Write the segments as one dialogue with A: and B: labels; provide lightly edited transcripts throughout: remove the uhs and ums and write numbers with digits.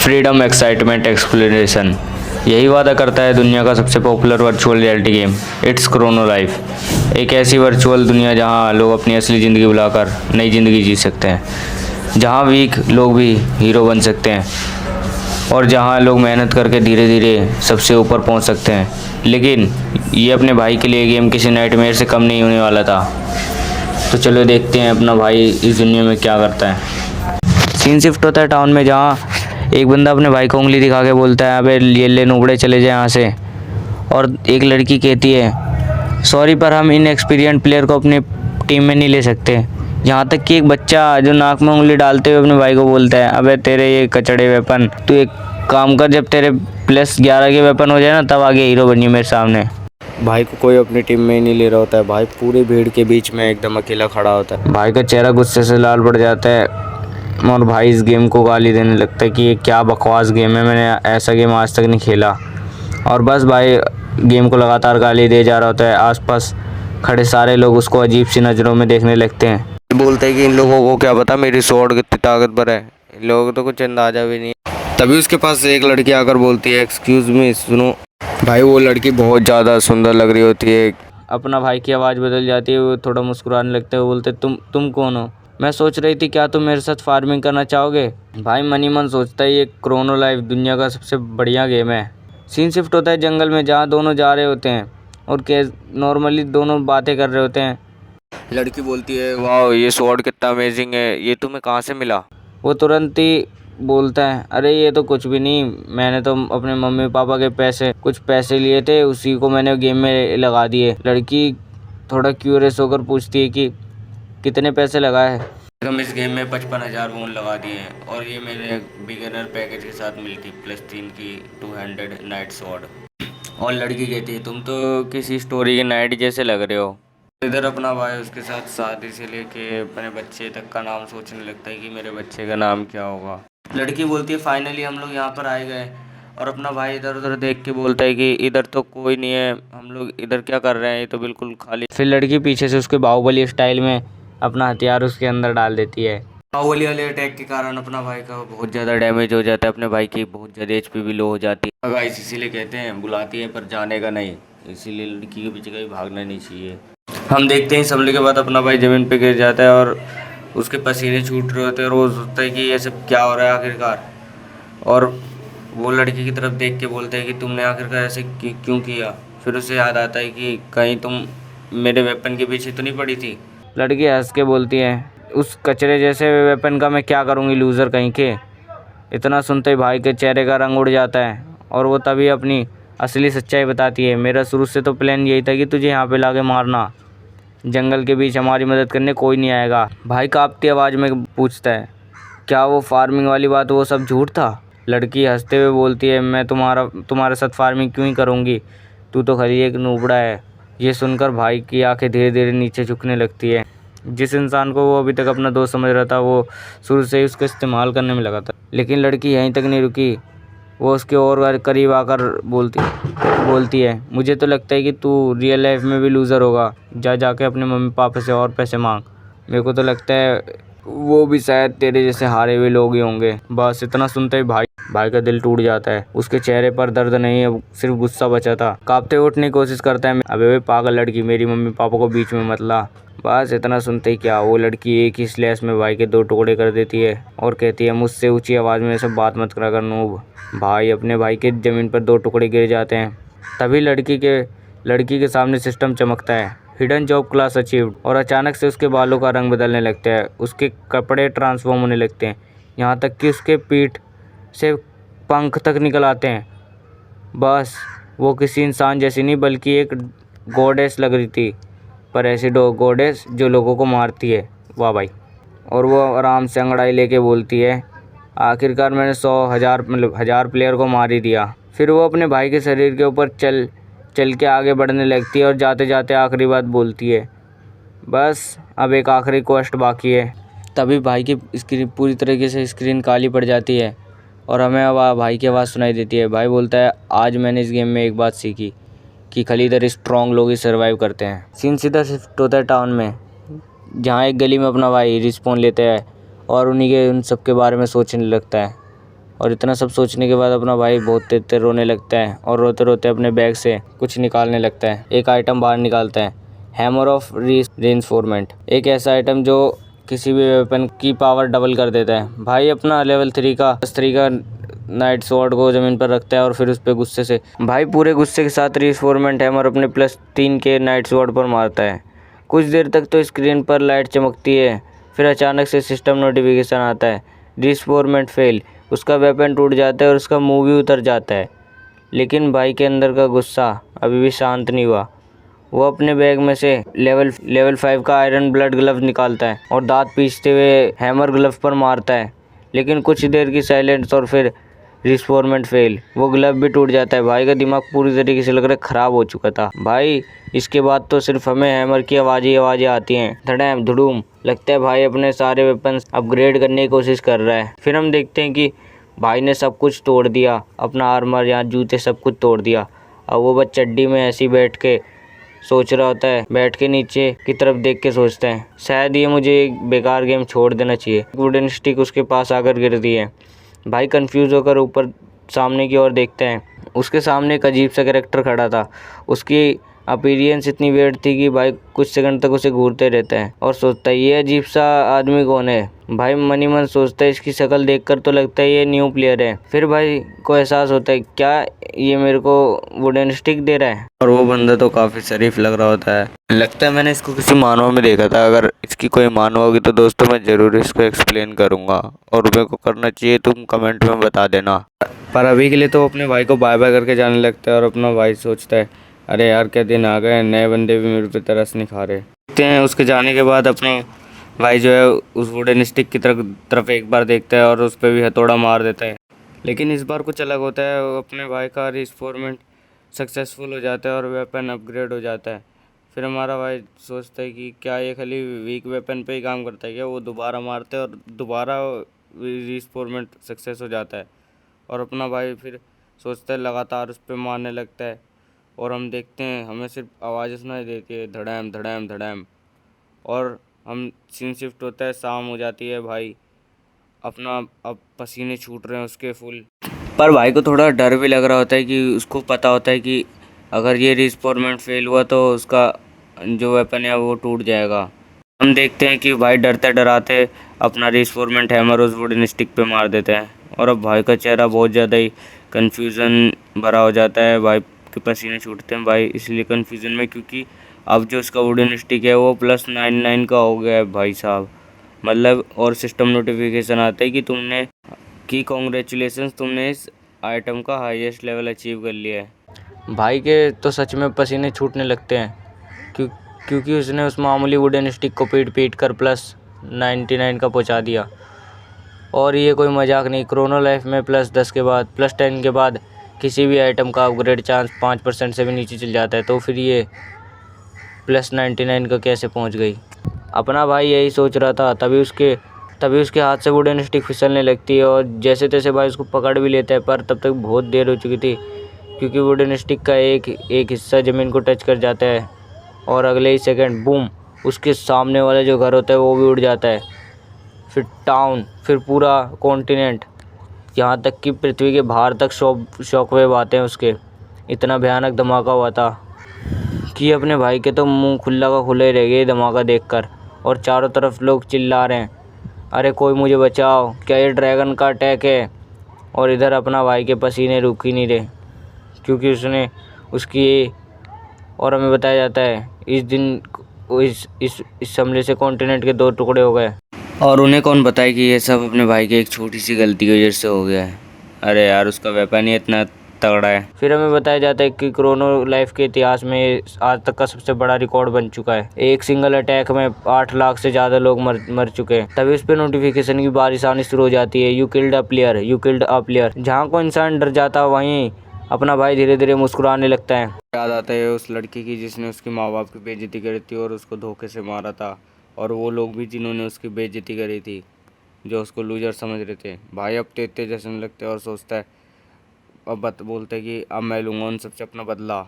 A: Freedom, excitement, exploration, यही वादा करता है दुनिया का सबसे popular virtual reality game it's Chrono life. एक ऐसी वर्चुअल दुनिया जहां लोग अपनी असली ज़िंदगी बुलाकर नई ज़िंदगी जी सकते हैं, जहां वीक लोग भी हीरो बन सकते हैं और जहां लोग मेहनत करके धीरे धीरे सबसे ऊपर पहुंच सकते हैं। लेकिन ये अपने भाई के लिए गेम किसी नाइटमेयर से कम नहीं होने वाला था। तो चलो देखते हैं अपना भाई इस दुनिया में क्या करता है। सीन शिफ्ट होता है टाउन में, जहाँ एक बंदा अपने भाई को उंगली दिखा के बोलता है, अबे ये ले नुबड़े चले जाए यहाँ से। और एक लड़की कहती है, सॉरी पर हम इनएक्सपीरियंस प्लेयर को अपने टीम में नहीं ले सकते। यहाँ तक कि एक बच्चा जो नाक में उंगली डालते हुए अपने भाई को बोलता है, अबे तेरे ये कचड़े वेपन, तू एक काम कर, जब तेरे +11 के वेपन हो जाए ना तब आगे हीरो बनिए मेरे सामने। भाई को कोई अपनी टीम में ही नहीं ले रहा होता है। भाई पूरी भीड़ के बीच में एकदम अकेला खड़ा होता है। भाई का चेहरा गुस्से से लाल पड़ जाता है और भाई इस गेम को गाली देने लगता है कि ये क्या बकवास गेम है, मैंने ऐसा गेम आज तक नहीं खेला। और बस भाई गेम को लगातार गाली दे जा रहा होता है। आसपास खड़े सारे लोग उसको अजीब सी नज़रों में देखने लगते हैं। बोलते हैं कि इन लोगों को क्या पता मेरी स्वॉर्ड कितनी ताकतवर है, इन लोगों को तो कुछ अंदाजा भी नहीं है। तभी उसके पास से एक लड़की आकर बोलती है, एक्सक्यूज़ मी, सुनो। भाई वो लड़की बहुत ज़्यादा सुंदर लग रही होती है। अपना भाई की आवाज़ बदल जाती है, वो थोड़ा मुस्कुराने लगते हैं। वो बोलते, तुम कौन हो? मैं सोच रही थी क्या तुम मेरे साथ फार्मिंग करना चाहोगे? भाई मन ही मन सोचता है ये क्रोनो लाइफ दुनिया का सबसे बढ़िया गेम है। सीन शिफ्ट होता है जंगल में, जहाँ दोनों जा रहे होते हैं और नॉर्मली दोनों बातें कर रहे होते हैं। लड़की बोलती है, वाह ये स्वॉर्ड कितना अमेजिंग है, ये तुम्हें कहाँ से मिला? वो तुरंत ही बोलता है, अरे ये तो कुछ भी नहीं, मैंने तो अपने मम्मी पापा के कुछ पैसे लिए थे, उसी को मैंने गेम में लगा दिए। लड़की थोड़ा क्यूरियस होकर पूछती है कि कितने पैसे लगाए? हम इस गेम में 55,000 वोन लगा दिए हैं और ये मेरे बिगिनर पैकेज के साथ मिलती +3 की 200 नाइट स्वॉर्ड। और लड़की कहती है, तुम तो किसी स्टोरी के नाइट जैसे लग रहे हो। इधर अपना भाई उसके साथ शादी से लेके अपने बच्चे तक का नाम सोचने लगता है कि मेरे बच्चे का नाम क्या होगा। लड़की बोलती है, फाइनली हम लोग यहाँ पर आए गए। और अपना भाई इधर उधर देख के बोलता है कि इधर तो कोई नहीं है, हम लोग इधर क्या कर रहे हैं, ये तो बिल्कुल खाली। फिर लड़की पीछे से उसके बाहुबली स्टाइल में अपना हथियार उसके अंदर डाल देती है। बाहुबली वाले अटैक के कारण अपना भाई का बहुत ज़्यादा डैमेज हो जाता है। अपने भाई की बहुत ज़्यादा HP भी लो हो जाती है। गाइस इसीलिए कहते हैं, बुलाती है पर जाने का नहीं, इसीलिए लड़की के पीछे कहीं भागना नहीं चाहिए। हम देखते हैं इस हमले के बाद अपना भाई ज़मीन पे गिर जाता है और उसके पसीने छूट रहे होते हैं और वो सोचता है कि ये सब क्या हो रहा है आखिरकार। और वो लड़की की तरफ देख के बोलता है कि तुमने आखिरकार ऐसे क्यों किया? फिर उसे याद आता है कि कहीं तुम मेरे वेपन के पीछे तो नहीं पड़ी थी। लड़की हंस के बोलती है, उस कचरे जैसे वेपन का मैं क्या करूँगी, लूज़र कहीं के। इतना सुनते ही भाई के चेहरे का रंग उड़ जाता है और वो तभी अपनी असली सच्चाई बताती है, मेरा शुरू से तो प्लान यही था कि तुझे यहाँ पे लाके मारना। जंगल के बीच हमारी मदद करने कोई नहीं आएगा। भाई कांपती आवाज़ में पूछता है, क्या वो फार्मिंग वाली बात वो सब झूठ था? लड़की हंसते हुए बोलती है, मैं तुम्हारे साथ फार्मिंग क्यों ही करूँगी, तू तो खाली एक नूबड़ा है। ये सुनकर भाई की आंखें धीरे धीरे नीचे झुकने लगती है। जिस इंसान को वो अभी तक अपना दोस्त समझ रहा था, वो शुरू से ही उसका इस्तेमाल करने में लगा था। लेकिन लड़की यहीं तक नहीं रुकी, वो उसके और करीब आकर बोलती है, मुझे तो लगता है कि तू रियल लाइफ में भी लूज़र होगा, जाके अपने मम्मी पापा से और पैसे मांग। मेरे को तो लगता है वो भी शायद तेरे जैसे हारे हुए लोग ही होंगे। बस इतना सुनते ही भाई का दिल टूट जाता है। उसके चेहरे पर दर्द नहीं है, सिर्फ गुस्सा बचा था। कांपते उठने की कोशिश करता है, अबे पागल लड़की, मेरी मम्मी पापा को बीच में मत ला। बस इतना सुनते ही क्या, वो लड़की एक ही स्लैश में भाई के 2 टुकड़े कर देती है और कहती है, मुझसे ऊंची आवाज़ में सब बात मत करा कर नूब। भाई अपने भाई के ज़मीन पर 2 टुकड़े गिर जाते हैं। तभी लड़की के सामने सिस्टम चमकता है, हिडन जॉब क्लास अचीव्ड। और अचानक से उसके बालों का रंग बदलने लगता है, उसके कपड़े ट्रांसफॉर्म होने लगते हैं, यहाँ तक कि उसके पीठ से पंख तक निकल आते हैं। बस वो किसी इंसान जैसी नहीं बल्कि एक गॉडेस लग रही थी, पर ऐसी गॉडेस जो लोगों को मारती है। वाह भाई। और वो आराम से अंगड़ाई लेके बोलती है, आखिरकार मैंने 100,000 प्लेयर को मार ही दिया। फिर वो अपने भाई के शरीर के ऊपर चल के आगे बढ़ने लगती है और जाते जाते आखिरी बात बोलती है, बस अब एक आखिरी क्वेस्ट बाकी है। तभी भाई की स्क्रीन पूरी तरीके से स्क्रीन काली पड़ जाती है और हमें भाई की आवाज़ सुनाई देती है। भाई बोलता है, आज मैंने इस गेम में एक बात सीखी कि खाली इधर स्ट्रॉन्ग लोग ही सर्वाइव करते हैं। सीन सीधा शिफ्ट होता है टाउन में, जहाँ एक गली में अपना भाई रिस्पॉन लेता है और उन सब के बारे में सोचने लगता है। और इतना सब सोचने के बाद अपना भाई बहुत तेज तेज रोने लगता है और रोते रोते अपने बैग से कुछ निकालने लगता है। एक आइटम बाहर निकालता है, हैमर ऑफ रीइंफोर्समेंट, एक ऐसा आइटम जो किसी भी वेपन की पावर डबल कर देता है। भाई अपना लेवल 3 का नाइट स्वॉर्ड को ज़मीन पर रखता है और फिर उस पर गुस्से से भाई पूरे गुस्से के साथ रीइंफोर्समेंट हैमर अपने +3 के नाइट स्वॉर्ड पर मारता है। कुछ देर तक तो स्क्रीन पर लाइट चमकती है, फिर अचानक से सिस्टम नोटिफिकेशन आता है, रीइंफोर्समेंट फेल। उसका वेपन टूट जाता है और उसका मुंह भी उतर जाता है। लेकिन भाई के अंदर का गुस्सा अभी भी शांत नहीं हुआ। वो अपने बैग में से लेवल 5 का आयरन ब्लड ग्लव निकालता है और दांत पीसते हुए हैमर ग्लव पर मारता है। लेकिन कुछ देर की साइलेंस और फिर रीइंफोर्समेंट फेल, वो ग्लव भी टूट जाता है। भाई का दिमाग पूरी तरीके से लग रहा है ख़राब हो चुका था। भाई इसके बाद तो सिर्फ हमें हैमर की आवाज़ें आती हैं, धड़ाम धुड़ूम। लगता है भाई अपने सारे वेपन्स अपग्रेड करने की कोशिश कर रहा है। फिर हम देखते हैं कि भाई ने सब कुछ तोड़ दिया, अपना आर्मर या जूते सब कुछ तोड़ दिया। अब वो बस चड्डी में ऐसे ही बैठ के सोच रहा होता है, बैठ के नीचे की तरफ देख के सोचता है शायद ये मुझे एक बेकार गेम छोड़ देना चाहिए। वुडन स्टिक उसके पास आकर गिरती है। भाई कंफ्यूज होकर ऊपर सामने की ओर देखते हैं। उसके सामने एक अजीब सा कैरेक्टर खड़ा था। उसकी अपीयरेंस इतनी वियर्ड थी कि भाई कुछ सेकंड तक उसे घूरते रहता है और सोचता है ये अजीब सा आदमी कौन है। भाई मन ही मन सोचता है इसकी शक्ल देखकर तो लगता है ये न्यू प्लेयर है। फिर भाई को एहसास होता है क्या ये मेरे को वुडन स्टिक दे रहा है, और वो बंदा तो काफ़ी शरीफ लग रहा होता है। लगता है मैंने इसको किसी मानव में देखा था। अगर इसकी कोई मानव होगी तो दोस्तों मैं ज़रूर इसको एक्सप्लेन करूँगा और मेरे को करना चाहिए, तुम कमेंट में बता देना। पर अभी के लिए तो अपने भाई को बाय बाय करके जाने लगता है और अपना भाई सोचता है अरे यार क्या दिन आ गए, नए बंदे भी मेरे पे तरस नहीं खा रहे। देखते हैं उसके जाने के बाद अपने भाई जो है उस वुडन स्टिक की तरफ एक बार देखता है और उस पर भी हथौड़ा मार देता है। लेकिन इस बार कुछ अलग होता है, अपने भाई का रीइंफोर्समेंट सक्सेसफुल हो जाता है और वेपन अपग्रेड हो जाता है। फिर हमारा भाई सोचता है कि क्या ये खाली वीक वेपन पे ही काम करता है क्या। वो दोबारा मारते हैं और दोबारा रीइंफोर्समेंट सक्सेस हो जाता है और अपना भाई फिर सोचता है लगातार उस पर मारने लगता है। और हम देखते हैं हमें सिर्फ आवाज़ सुनाई देती है, धड़ाम धड़ाम धड़ाम। और हम सीन शिफ्ट होता है, शाम हो जाती है। भाई अपना अब पसीने छूट रहे हैं उसके फुल। पर भाई को थोड़ा डर भी लग रहा होता है कि उसको पता होता है कि अगर ये रीइंफोर्समेंट फेल हुआ तो उसका जो वेपन है वो टूट जाएगा। हम देखते हैं कि भाई डरते डराते अपना रीइंफोर्समेंट हैमर उस वुडन स्टिक पे मार देते हैं और अब भाई का चेहरा बहुत ज़्यादा ही कन्फ्यूज़न भरा हो जाता है। भाई के पसीने छूटते हैं भाई इसलिए कन्फ्यूज़न में, क्योंकि अब जो उसका वुडन स्टिक है वो +99 का हो गया है भाई साहब। मतलब और सिस्टम नोटिफिकेशन आता है कि कॉन्ग्रेचुलेसन्स, तुमने इस आइटम का हाईएस्ट लेवल अचीव कर लिया है। भाई के तो सच में पसीने छूटने लगते हैं क्योंकि उसने उस मामूली वुडन स्टिक को पीट कर +99 का पहुंचा दिया। और ये कोई मजाक नहीं, क्रोनो लाइफ में +10 के बाद +10 के बाद किसी भी आइटम का अपग्रेड चांस 5% से भी नीचे चल जाता है, तो फिर ये +99 का कैसे पहुंच गई। अपना भाई यही सोच रहा था, तभी उसके हाथ से वुडन स्टिक फिसलने लगती है और जैसे तैसे भाई उसको पकड़ भी लेता है। पर तब तक बहुत देर हो चुकी थी क्योंकि वुडन स्टिक का एक हिस्सा ज़मीन को टच कर जाता है और अगले ही सेकंड बूम, उसके सामने वाला जो घर होता है वो भी उड़ जाता है। फिर टाउन, फिर पूरा कॉन्टिनेंट, यहाँ तक कि पृथ्वी के बाहर तक शॉकवेव आते हैं उसके। इतना भयानक धमाका हुआ था कि अपने भाई के तो मुंह खुला का खुला ही रह गए धमाका देखकर। और चारों तरफ लोग चिल्ला रहे हैं अरे कोई मुझे बचाओ, क्या ये ड्रैगन का अटैक है। और इधर अपना भाई के पसीने रुक ही नहीं रहे क्योंकि उसने उसकी और हमें बताया जाता है इस दिन इस हमले से कॉन्टिनेंट के 2 टुकड़े हो गए। और उन्हें कौन बताए कि ये सब अपने भाई की एक छोटी सी गलती की वजह से हो गया है। अरे यार उसका वेपन ही इतना तगड़ा है। फिर हमें बताया जाता है कि क्रोनो लाइफ के इतिहास में आज तक का सबसे बड़ा रिकॉर्ड बन चुका है। एक सिंगल अटैक में 8 लाख से ज़्यादा लोग मर चुके हैं। तभी उस पर नोटिफिकेशन की बारिश आनी शुरू हो जाती है, यू किल्ड अ प्लेयर। जहाँ को इंसान डर जाता वहीं अपना भाई धीरे धीरे मुस्कुराने लगता है। याद आता है उस लड़की की जिसने उसके माँ बाप की बेइज्जती करी थी और उसको धोखे से मारा था, और वो लोग भी जिन्होंने उसकी बेइज्जती करी थी, जो उसको लूजर समझ रहे थे। भाई अब तो इतने जश्न लगते और सोचता है, अब बोलते हैं कि अब मैं लूँगा उन सबसे अपना बदला।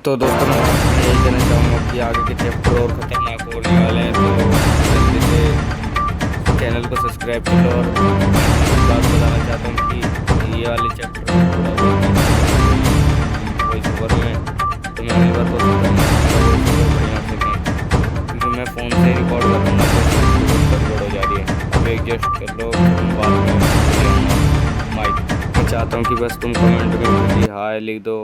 A: तो दोस्तों मैं यही कहना चाहूँगा कि आगे के चैप्टर और ख़तरनाक होने वाले हैं, तो जल्दी से चैनल को सब्सक्राइब कर लो। और एक बात बताना चाहता हूँ कि ये वाले चैप्टर वॉइस ओवर में तो मैं अगली बार कोशिश करूँगा वॉइस ओवर बढ़िया सकें, क्योंकि मैं फ़ोन से रिकॉर्ड कर रहा हूँ तो गड़बड़ हो जा रही है। अब एडजस्ट कर लो, बाद में माइक। मैं चाहता हूँ कि बस तुम कमेंट में हाय लिख दो।